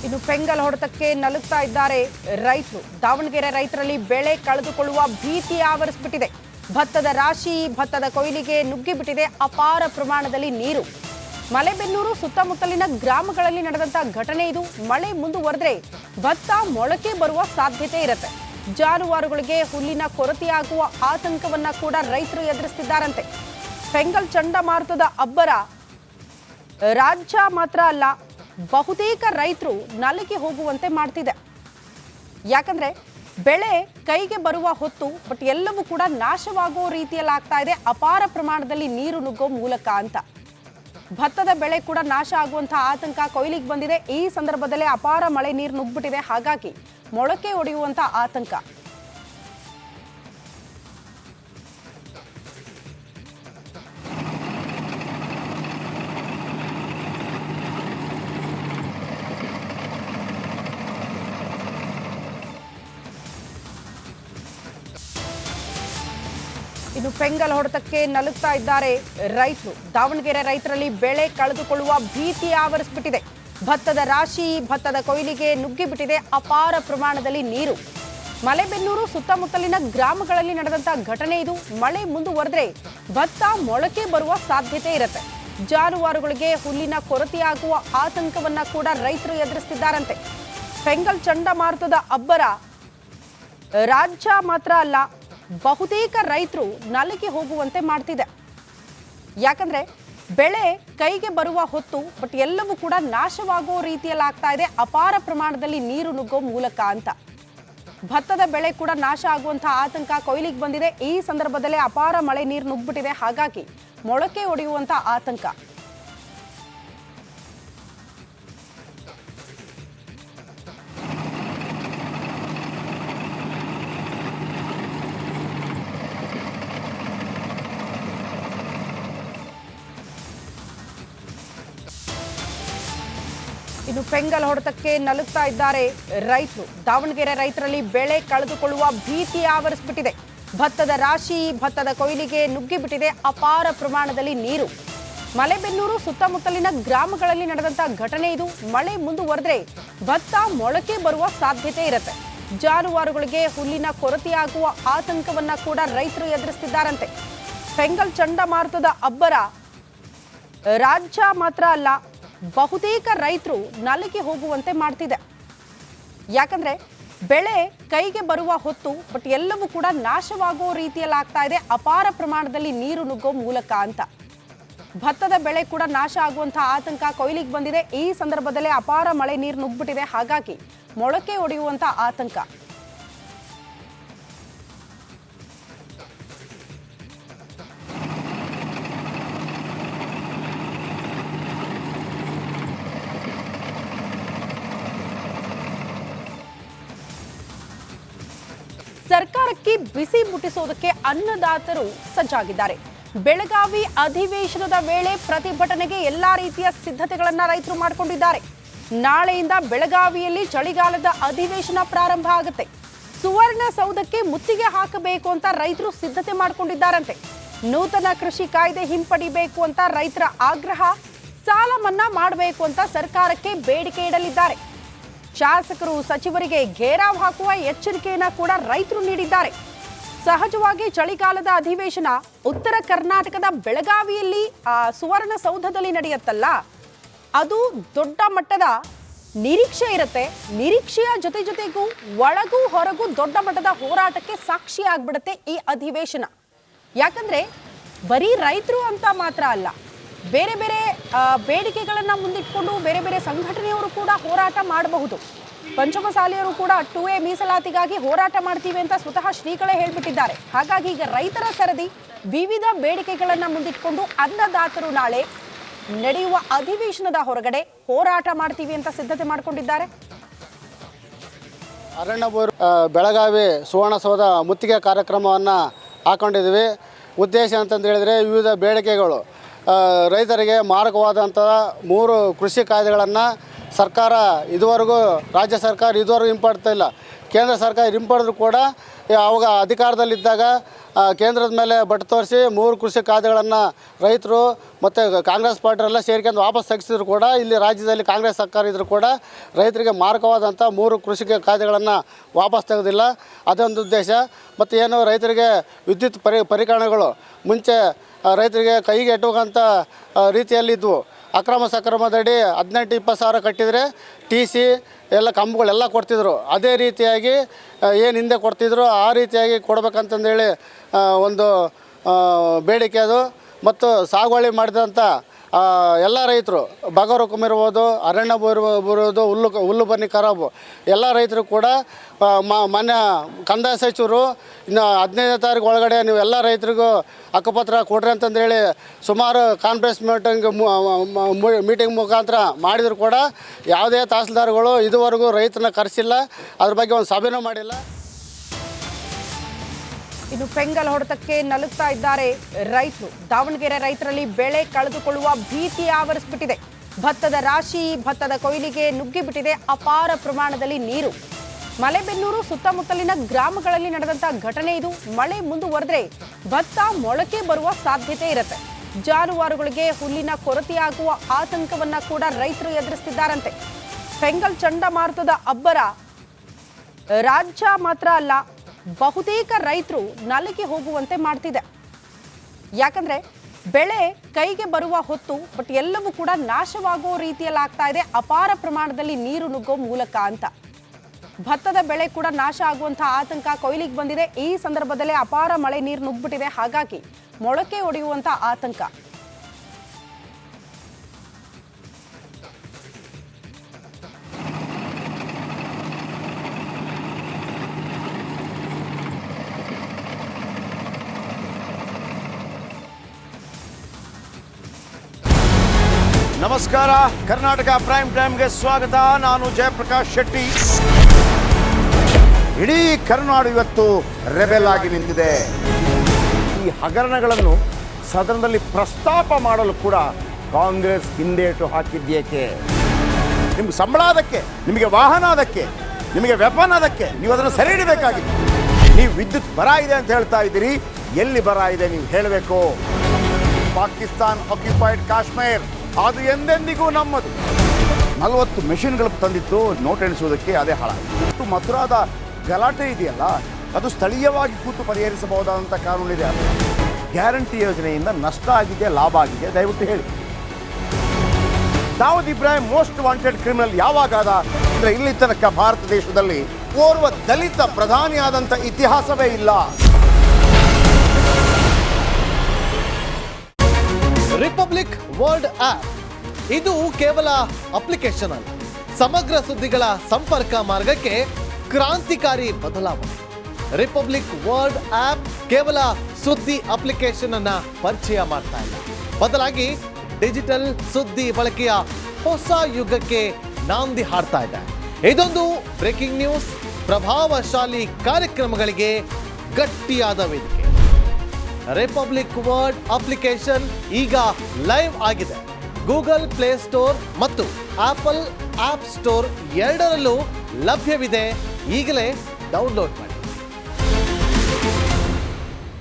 ಇನ್ನು ಪೆಂಗಲ್ ಹೊಡೆತಕ್ಕೆ ನಲುಗ್ತಾ ಇದ್ದಾರೆ ರೈತರು. ದಾವಣಗೆರೆ ರೈತರಲ್ಲಿ ಬೆಳೆ ಕಳೆದುಕೊಳ್ಳುವ ಭೀತಿ ಆವರಿಸಿಬಿಟ್ಟಿದೆ. ಭತ್ತದ ರಾಶಿ, ಭತ್ತದ ಕೊಯ್ಲಿಗೆ ನುಗ್ಗಿಬಿಟ್ಟಿದೆ ಅಪಾರ ಪ್ರಮಾಣದಲ್ಲಿ ನೀರು. ಮಲೆಬೆನ್ನೂರು ಸುತ್ತಮುತ್ತಲಿನ ಗ್ರಾಮಗಳಲ್ಲಿ ನಡೆದಂತ ಘಟನೆ ಇದು. ಮಳೆ ಮುಂದುವರೆದ್ರೆ ಭತ್ತ ಮೊಳಕೆ ಬರುವ ಸಾಧ್ಯತೆ ಇರುತ್ತೆ. ಜಾನುವಾರುಗಳಿಗೆ ಹುಲ್ಲಿನ ಕೊರತೆಯಾಗುವ ಆತಂಕವನ್ನ ಕೂಡ ರೈತರು ಎದುರಿಸುತ್ತಿದ್ದಾರಂತೆ. ಪೆಂಗಲ್ ಚಂಡಮಾರುತದ ಅಬ್ಬರ ರಾಜ್ಯ ಮಾತ್ರ ಅಲ್ಲ, ಬಹುತೇಕ ರೈತರು ನಲುಗಿ ಹೋಗುವಂತೆ ಮಾಡ್ತಿದೆ. ಯಾಕಂದ್ರೆ ಬೆಳೆ ಕೈಗೆ ಬರುವ ಹೊತ್ತು ಬಟ್ ಎಲ್ಲವೂ ಕೂಡ ನಾಶವಾಗುವ ರೀತಿಯಲ್ಲಿ ಆಗ್ತಾ ಇದೆ ಅಪಾರ ಪ್ರಮಾಣದಲ್ಲಿ ನೀರು ನುಗ್ಗೋ ಮೂಲಕ ಅಂತ. ಭತ್ತದ ಬೆಳೆ ಕೂಡ ನಾಶ ಆಗುವಂತಹ ಆತಂಕ ಕೊಯ್ಲಿಗೆ ಬಂದಿದೆ. ಈ ಸಂದರ್ಭದಲ್ಲೇ ಅಪಾರ ಮಳೆ ನೀರು ನುಗ್ಗಿಬಿಟ್ಟಿದೆ. ಹಾಗಾಗಿ ಮೊಳಕೆ ಒಡೆಯುವಂತ ಆತಂಕ. ಇನ್ನು ಪೆಂಗಲ್ ಹೊಡೆತಕ್ಕೆ ನಲುಗ್ತಾ ಇದ್ದಾರೆ ರೈತರು. ದಾವಣಗೆರೆ ರೈತರಲ್ಲಿ ಬೆಳೆ ಕಳೆದುಕೊಳ್ಳುವ ಭೀತಿ ಆವರಿಸಿಬಿಟ್ಟಿದೆ. ಭತ್ತದ ರಾಶಿ, ಭತ್ತದ ಕೊಯ್ಲಿಗೆ ನುಗ್ಗಿಬಿಟ್ಟಿದೆ ಅಪಾರ ಪ್ರಮಾಣದಲ್ಲಿ ನೀರು. ಮಲೆಬೆನ್ನೂರು ಸುತ್ತಮುತ್ತಲಿನ ಗ್ರಾಮಗಳಲ್ಲಿ ನಡೆದಂತ ಘಟನೆ ಇದು. ಮಳೆ ಮುಂದುವರೆದ್ರೆ ಭತ್ತ ಮೊಳಕೆ ಬರುವ ಸಾಧ್ಯತೆ ಇರುತ್ತೆ. ಜಾನುವಾರುಗಳಿಗೆ ಹುಲ್ಲಿನ ಕೊರತೆಯಾಗುವ ಆತಂಕವನ್ನ ಕೂಡ ರೈತರು ಎದುರಿಸುತ್ತಿದ್ದಾರಂತೆ. ಪೆಂಗಲ್ ಚಂಡಮಾರುತದ ಅಬ್ಬರ ರಾಜ್ಯ ಮಾತ್ರ ಅಲ್ಲ, ಬಹುತೇಕ ರೈತರು ನಲುಗಿ ಹೋಗುವಂತೆ ಮಾಡ್ತಿದೆ. ಯಾಕಂದ್ರೆ ಬೆಳೆ ಕೈಗೆ ಬರುವ ಹೊತ್ತು ಬಟ್ ಎಲ್ಲವೂ ಕೂಡ ನಾಶವಾಗುವ ರೀತಿಯಲ್ಲಿ ಆಗ್ತಾ ಇದೆ ಅಪಾರ ಪ್ರಮಾಣದಲ್ಲಿ ನೀರು ನುಗ್ಗೋ ಮೂಲಕ ಅಂತ. ಭತ್ತದ ಬೆಳೆ ಕೂಡ ನಾಶ ಆಗುವಂತಹ ಆತಂಕ ಕೊಯ್ಲಿಗೆ ಬಂದಿದೆ. ಈ ಸಂದರ್ಭದಲ್ಲೇ ಅಪಾರ ಮಳೆ ನೀರು ನುಗ್ಗಿಬಿಟ್ಟಿದೆ. ಹಾಗಾಗಿ ಮೊಳಕೆ ಒಡೆಯುವಂತ ಆತಂಕ. ಇನ್ನು ಪೆಂಗಲ್ ಹೊಡೆತಕ್ಕೆ ನಲುಗ್ತಾ ಇದ್ದಾರೆ ರೈತರು. ದಾವಣಗೆರೆ ರೈತರಲ್ಲಿ ಬೆಳೆ ಕಳೆದುಕೊಳ್ಳುವ ಭೀತಿ ಆವರಿಸಿಬಿಟ್ಟಿದೆ. ಭತ್ತದ ರಾಶಿ, ಭತ್ತದ ಕೊಯ್ಲಿಗೆ ನುಗ್ಗಿಬಿಟ್ಟಿದೆ ಅಪಾರ ಪ್ರಮಾಣದಲ್ಲಿ ನೀರು. ಮಲೆಬೆನ್ನೂರು ಸುತ್ತಮುತ್ತಲಿನ ಗ್ರಾಮಗಳಲ್ಲಿ ನಡೆದಂತ ಘಟನೆ ಇದು. ಮಳೆ ಮುಂದುವರೆದ್ರೆ ಭತ್ತ ಮೊಳಕೆ ಬರುವ ಸಾಧ್ಯತೆ ಇರುತ್ತೆ. ಜಾನುವಾರುಗಳಿಗೆ ಹುಲ್ಲಿನ ಕೊರತೆಯಾಗುವ ಆತಂಕವನ್ನ ಕೂಡ ರೈತರು ಎದುರಿಸುತ್ತಿದ್ದಾರಂತೆ. ಪೆಂಗಲ್ ಚಂಡಮಾರುತದ ಅಬ್ಬರ ರಾಜ್ಯ ಮಾತ್ರ ಅಲ್ಲ, ಬಹುತೇಕ ರೈತರು ನಲುಗಿ ಹೋಗುವಂತೆ ಮಾಡ್ತಿದೆ. ಯಾಕಂದ್ರೆ ಬೆಳೆ ಕೈಗೆ ಬರುವ ಹೊತ್ತು ಬಟ್ ಎಲ್ಲವೂ ಕೂಡ ನಾಶವಾಗುವ ರೀತಿಯಲ್ಲಿ ಆಗ್ತಾ ಇದೆ ಅಪಾರ ಪ್ರಮಾಣದಲ್ಲಿ ನೀರು ನುಗ್ಗೋ ಮೂಲಕ ಅಂತ. ಭತ್ತದ ಬೆಳೆ ಕೂಡ ನಾಶ ಆಗುವಂತಹ ಆತಂಕ ಕೊಯ್ಲಿಗೆ ಬಂದಿದೆ. ಈ ಸಂದರ್ಭದಲ್ಲೇ ಅಪಾರ ಮಳೆ ನೀರು ನುಗ್ಗಿಬಿಟ್ಟಿದೆ. ಹಾಗಾಗಿ ಮೊಳಕೆ ಒಡೆಯುವಂತ ಆತಂಕ. ಸರ್ಕಾರಕ್ಕೆ ಬಿಸಿ ಮುಟ್ಟಿಸೋದಕ್ಕೆ ಅನ್ನದಾತರು ಸಜ್ಜಾಗಿದ್ದಾರೆ. ಬೆಳಗಾವಿ ಅಧಿವೇಶನದ ವೇಳೆ ಪ್ರತಿಭಟನೆಗೆ ಎಲ್ಲಾ ರೀತಿಯ ಸಿದ್ಧತೆಗಳನ್ನ ರೈತರು ಮಾಡಿಕೊಂಡಿದ್ದಾರೆ. ನಾಳೆಯಿಂದ ಬೆಳಗಾವಿಯಲ್ಲಿ ಚಳಿಗಾಲದ ಅಧಿವೇಶನ ಪ್ರಾರಂಭ ಆಗುತ್ತೆ. ಸುವರ್ಣಸೌಧಕ್ಕೆ ಮುತ್ತಿಗೆ ಹಾಕಬೇಕು ಅಂತ ರೈತರು ಸಿದ್ಧತೆ ಮಾಡಿಕೊಂಡಿದ್ದಾರಂತೆ. ನೂತನ ಕೃಷಿ ಕಾಯ್ದೆ ಹಿಂಪಡಿಬೇಕು ಅಂತ ರೈತರ ಆಗ್ರಹ. ಸಾಲ ಮನ್ನಾ ಮಾಡಬೇಕು ಅಂತ ಸರ್ಕಾರಕ್ಕೆ ಬೇಡಿಕೆ ಇಡಲಿದ್ದಾರೆ. ಶಾಸಕರು, ಸಚಿವರಿಗೆ ಘೇರಾವ್ ಹಾಕುವ ಎಚ್ಚರಿಕೆಯನ್ನ ಕೂಡ ರೈತರು ನೀಡಿದ್ದಾರೆ. ಸಹಜವಾಗಿ ಚಳಿಗಾಲದ ಅಧಿವೇಶನ ಉತ್ತರ ಕರ್ನಾಟಕದ ಬೆಳಗಾವಿಯಲ್ಲಿ ಸುವರ್ಣಸೌಧದಲ್ಲಿ ನಡೆಯುತ್ತಲ್ಲ, ಅದು ದೊಡ್ಡ ಮಟ್ಟದ ನಿರೀಕ್ಷೆ ಇರುತ್ತೆ. ನಿರೀಕ್ಷೆಯ ಜೊತೆಗೂ ಒಳಗೂ ಹೊರಗೂ ದೊಡ್ಡ ಮಟ್ಟದ ಹೋರಾಟಕ್ಕೆ ಸಾಕ್ಷಿ ಆಗ್ಬಿಡುತ್ತೆ ಈ ಅಧಿವೇಶನ. ಯಾಕಂದ್ರೆ ಬರೀ ರೈತರು ಅಂತ ಮಾತ್ರ ಅಲ್ಲ, ಬೇರೆ ಬೇರೆ ಬೇಡಿಕೆಗಳನ್ನ ಮುಂದಿಟ್ಕೊಂಡು ಬೇರೆ ಬೇರೆ ಸಂಘಟನೆಯವರು ಕೂಡ ಹೋರಾಟ ಮಾಡಬಹುದು. ಪಂಚಮಸಾಲಿಯರು ಕೂಡ 2A ಮೀಸಲಾತಿಗಾಗಿ ಹೋರಾಟ ಮಾಡ್ತೀವಿ ಅಂತ ಸ್ವತಃ ಶ್ರೀಗಳೇ ಹೇಳ್ಬಿಟ್ಟಿದ್ದಾರೆ. ಹಾಗಾಗಿ ಈಗ ರೈತರ ಸರದಿ ವಿವಿಧ ಬೇಡಿಕೆಗಳನ್ನ ಮುಂದಿಟ್ಕೊಂಡು ಅನ್ನದಾತರು ನಾಳೆ ನಡೆಯುವ ಅಧಿವೇಶನದ ಹೊರಗಡೆ ಹೋರಾಟ ಮಾಡ್ತೀವಿ ಅಂತ ಸಿದ್ಧತೆ ಮಾಡಿಕೊಂಡಿದ್ದಾರೆ. ಅರಣ್ಯ ಬೆಳಗಾವಿ ಸುವರ್ಣಸೌಧ ಮುತ್ತಿಗೆ ಕಾರ್ಯಕ್ರಮವನ್ನು ಹಾಕೊಂಡಿದ್ದೀವಿ. ಉದ್ದೇಶ ಅಂತಂದು ಹೇಳಿದರೆ ವಿವಿಧ ಬೇಡಿಕೆಗಳು, ರೈತರಿಗೆ ಮಾರಕವಾದಂಥ 3 ಕೃಷಿ ಕಾಯ್ದೆಗಳನ್ನು ಸರ್ಕಾರ ಇದುವರೆಗೂ, ರಾಜ್ಯ ಸರ್ಕಾರ ಇದುವರೆಗೂ ಹಿಂಪಡ್ತಾ ಇಲ್ಲ. ಕೇಂದ್ರ ಸರ್ಕಾರ ಹಿಂಪಡೆದ್ರು ಕೂಡ ಅವಾಗ ಅಧಿಕಾರದಲ್ಲಿದ್ದಾಗ ಕೇಂದ್ರದ ಮೇಲೆ ಬಟ್ ತೋರಿಸಿ 3 ಕೃಷಿ ಕಾಯ್ದೆಗಳನ್ನು ರೈತರು ಮತ್ತು ಕಾಂಗ್ರೆಸ್ ಪಾರ್ಟಿಯವರೆಲ್ಲ ಸೇರ್ಕೊಂಡು ವಾಪಸ್ ತೆಗೆಸಿದ್ರು ಕೂಡ ಇಲ್ಲಿ ರಾಜ್ಯದಲ್ಲಿ ಕಾಂಗ್ರೆಸ್ ಸರ್ಕಾರ ಇದ್ದರೂ ಕೂಡ ರೈತರಿಗೆ ಮಾರಕವಾದಂಥ 3 ಕೃಷಿ ಕಾಯ್ದೆಗಳನ್ನು ವಾಪಸ್ ತೆಗೆದಿಲ್ಲ. ಅದೊಂದು ಉದ್ದೇಶ. ಮತ್ತು ಏನು ರೈತರಿಗೆ ವಿದ್ಯುತ್ ಪರಿಕರಣಗಳು ಮುಂಚೆ ರೈತರಿಗೆ ಕೈಗೆ ಎಟ್ಟುವಂಥ ರೀತಿಯಲ್ಲಿದ್ದವು. ಅಕ್ರಮ ಸಕ್ರಮದಡಿ 18-20 ಸಾವಿರ ಕಟ್ಟಿದರೆ TC ಎಲ್ಲ ಕಂಬಗಳೆಲ್ಲ ಕೊಡ್ತಿದ್ರು. ಅದೇ ರೀತಿಯಾಗಿ ಏನು ಹಿಂದೆ ಕೊಡ್ತಿದ್ರು ಆ ರೀತಿಯಾಗಿ ಕೊಡಬೇಕಂತಂದೇಳಿ ಒಂದು ಬೇಡಿಕೆ ಅದು. ಮತ್ತು ಸಾಗುವಳಿ ಮಾಡಿದಂಥ ಎಲ್ಲ ರೈತರು ಬಗರು ಕುಮಿರ್ಬೋದು, ಅರಣ್ಯ ಬರುವುದು, ಹುಲ್ಲು ಬನ್ನಿ ಖರಾಬು ಎಲ್ಲ ರೈತರು ಕೂಡ ಮಾನ್ಯ ಕಂದಾಯ ಸಚಿವರು ಇನ್ನು 15ನೇ ತಾರೀಕು ಒಳಗಡೆ ನೀವು ಎಲ್ಲ ರೈತರಿಗೂ ಹಕ್ಕುಪತ್ರ ಕೊಡ್ರಿ ಅಂತಂದೇಳಿ ಸುಮಾರು ಕಾನ್ಫರೆನ್ಸ್ ಮೀಟಿಂಗ್ ಮುಖಾಂತರ ಮಾಡಿದ್ರು ಕೂಡ ಯಾವುದೇ ತಹಸೀಲ್ದಾರ್ಗಳು ಇದುವರೆಗೂ ರೈತರನ್ನ ಕರೆಸಿಲ್ಲ, ಅದ್ರ ಬಗ್ಗೆ ಒಂದು ಸಭೆನೂ ಮಾಡಿಲ್ಲ. ಇನ್ನು ಪೆಂಗಲ್ ಹೊಡೆತಕ್ಕೆ ನಲುಗ್ತಾ ಇದ್ದಾರೆ ರೈತರು. ದಾವಣಗೆರೆ ರೈತರಲ್ಲಿ ಬೆಳೆ ಕಳೆದುಕೊಳ್ಳುವ ಭೀತಿ ಆವರಿಸಿಬಿಟ್ಟಿದೆ. ಭತ್ತದ ರಾಶಿ, ಭತ್ತದ ಕೊಯ್ಲಿಗೆ ನುಗ್ಗಿಬಿಟ್ಟಿದೆ ಅಪಾರ ಪ್ರಮಾಣದಲ್ಲಿ ನೀರು. ಮಲೆಬೆನ್ನೂರು ಸುತ್ತಮುತ್ತಲಿನ ಗ್ರಾಮಗಳಲ್ಲಿ ನಡೆದಂಥ ಘಟನೆ ಇದು. ಮಳೆ ಮುಂದುವರೆದ್ರೆ ಭತ್ತ ಮೊಳಕೆ ಬರುವ ಸಾಧ್ಯತೆ ಇರುತ್ತೆ. ಜಾನುವಾರುಗಳಿಗೆ ಹುಲ್ಲಿನ ಕೊರತೆಯಾಗುವ ಆತಂಕವನ್ನ ಕೂಡ ರೈತರು ಎದುರಿಸ್ತಿದ್ದಾರಂತೆ. ಪೆಂಗಲ್ ಚಂಡಮಾರುತದ ಅಬ್ಬರ ರಾಜ್ಯ ಮಾತ್ರ ಅಲ್ಲ, ಬಹುತೇಕ ರೈತರು ನಲುಗಿ ಹೋಗುವಂತೆ ಮಾಡ್ತಿದೆ. ಯಾಕಂದ್ರೆ ಬೆಳೆ ಕೈಗೆ ಬರುವ ಹೊತ್ತು ಬಟ್ ಎಲ್ಲವೂ ಕೂಡ ನಾಶವಾಗೋ ರೀತಿಯಲ್ಲಿ ಆಗ್ತಾ ಇದೆ ಅಪಾರ ಪ್ರಮಾಣದಲ್ಲಿ ನೀರು ನುಗ್ಗೋ ಮೂಲಕ ಅಂತ. ಭತ್ತದ ಬೆಳೆ ಕೂಡ ನಾಶ ಆಗುವಂತಹ ಆತಂಕ ಕೊಯ್ಲಿಗೆ ಬಂದಿದೆ. ಈ ಸಂದರ್ಭದಲ್ಲೇ ಅಪಾರ ಮಳೆ ನೀರು ನುಗ್ಗಿಬಿಟ್ಟಿದೆ. ಹಾಗಾಗಿ ಮೊಳಕೆ ಒಡೆಯುವಂತ ಆತಂಕ. ನಮಸ್ಕಾರ, ಕರ್ನಾಟಕ ಪ್ರೈಮ್ ಟೈಮ್ಗೆ ಸ್ವಾಗತ. ನಾನು ಜಯಪ್ರಕಾಶ್ ಶೆಟ್ಟಿ. ಇಡೀ ಕರ್ನಾಡು ಇವತ್ತು ರೆಬೆಲ್ ಆಗಿ ನಿಂತಿದೆ. ಈ ಹಗರಣಗಳನ್ನು ಸದನದಲ್ಲಿ ಪ್ರಸ್ತಾಪ ಮಾಡಲು ಕೂಡ ಕಾಂಗ್ರೆಸ್ ಹಿಂದೇಟು ಹಾಕಿದ್ದೇಕೆ? ನಿಮ್ಗೆ ಸಂಬಳ ಅದಕ್ಕೆ, ನಿಮಗೆ ವಾಹನ ಅದಕ್ಕೆ, ನಿಮಗೆ ವೆಪನ್ ಅದಕ್ಕೆ, ನೀವು ಅದನ್ನು ಸೆರೆ ಹಿಡಿಬೇಕಾಗಿತ್ತು. ನೀವು ವಿದ್ಯುತ್ ಬರ ಇದೆ ಅಂತ ಹೇಳ್ತಾ ಇದ್ದೀರಿ, ಎಲ್ಲಿ ಬರ ಇದೆ ನೀವು ಹೇಳಬೇಕು. ಪಾಕಿಸ್ತಾನ್ ಆಕ್ಯುಪೈಡ್ ಕಾಶ್ಮೀರ್ ಅದು ಎಂದೆಂದಿಗೂ ನಮ್ಮದು. 40 ಮೆಷಿನ್ಗಳು ತಂದಿತ್ತು ನೋಟ್ ಎಣಿಸುವುದಕ್ಕೆ, ಅದೇ ಹಾಳಾಯಿತು. ಮಥುರಾದ ಗಲಾಟೆ ಇದೆಯಲ್ಲ, ಅದು ಸ್ಥಳೀಯವಾಗಿ ಕೂತು ಪರಿಹರಿಸಬಹುದಾದಂಥ ಕಾನೂನಿದೆ. ಗ್ಯಾರಂಟಿ ಯೋಜನೆಯಿಂದ ನಷ್ಟ ಆಗಿದೆ, ಲಾಭ ಆಗಿದೆ, ದಯವಿಟ್ಟು ಹೇಳಿ. Dawood Ibrahim most wanted criminal ಯಾವಾಗಾದ ಅಂದರೆ ಇಲ್ಲಿ ತನಕ ಭಾರತ ದೇಶದಲ್ಲಿ ಓರ್ವ ದಲಿತ ಪ್ರಧಾನಿಯಾದಂಥ ಇತಿಹಾಸವೇ ಇಲ್ಲ. ರಿಪಬ್ಲಿಕ್ ವರ್ಲ್ಡ್ ಆಪ್ ಇದು ಕೇವಲ ಅಪ್ಲಿಕೇಶನ್ ಅಲ್ಲ, ಸಮಗ್ರ ಸುದ್ದಿಗಳ ಸಂಪರ್ಕ ಮಾರ್ಗಕ್ಕೆ ಕ್ರಾಂತಿಕಾರಿ ಬದಲಾವಣೆ. ರಿಪಬ್ಲಿಕ್ ವರ್ಲ್ಡ್ ಆಪ್ ಕೇವಲ ಸುದ್ದಿ ಅಪ್ಲಿಕೇಶನ್ ಅನ್ನ ಪರಿಚಯ ಮಾಡ್ತಾ ಇಲ್ಲ, ಬದಲಾಗಿ ಡಿಜಿಟಲ್ ಸುದ್ದಿ ಬಳಕೆಯ ಹೊಸ ಯುಗಕ್ಕೆ ನಾಂದಿ ಹಾಡ್ತಾ ಇದೆ. ಇದೊಂದು ಬ್ರೇಕಿಂಗ್ ನ್ಯೂಸ್, ಪ್ರಭಾವಶಾಲಿ ಕಾರ್ಯಕ್ರಮಗಳಿಗೆ ಗಟ್ಟಿಯಾದ ವೇದಿಕೆ. ರಿಪಬ್ಲಿಕ್ ವರ್ಲ್ಡ್ ಅಪ್ಲಿಕೇಶನ್ ಈಗ ಲೈವ್ ಆಗಿದೆ. ಗೂಗಲ್ ಪ್ಲೇ ಸ್ಟೋರ್ ಮತ್ತು ಆಪಲ್ ಆಪ್ ಸ್ಟೋರ್ ಎರಡರಲ್ಲೂ ಲಭ್ಯವಿದೆ. ಈಗಲೇ ಡೌನ್ಲೋಡ್ ಮಾಡಿ.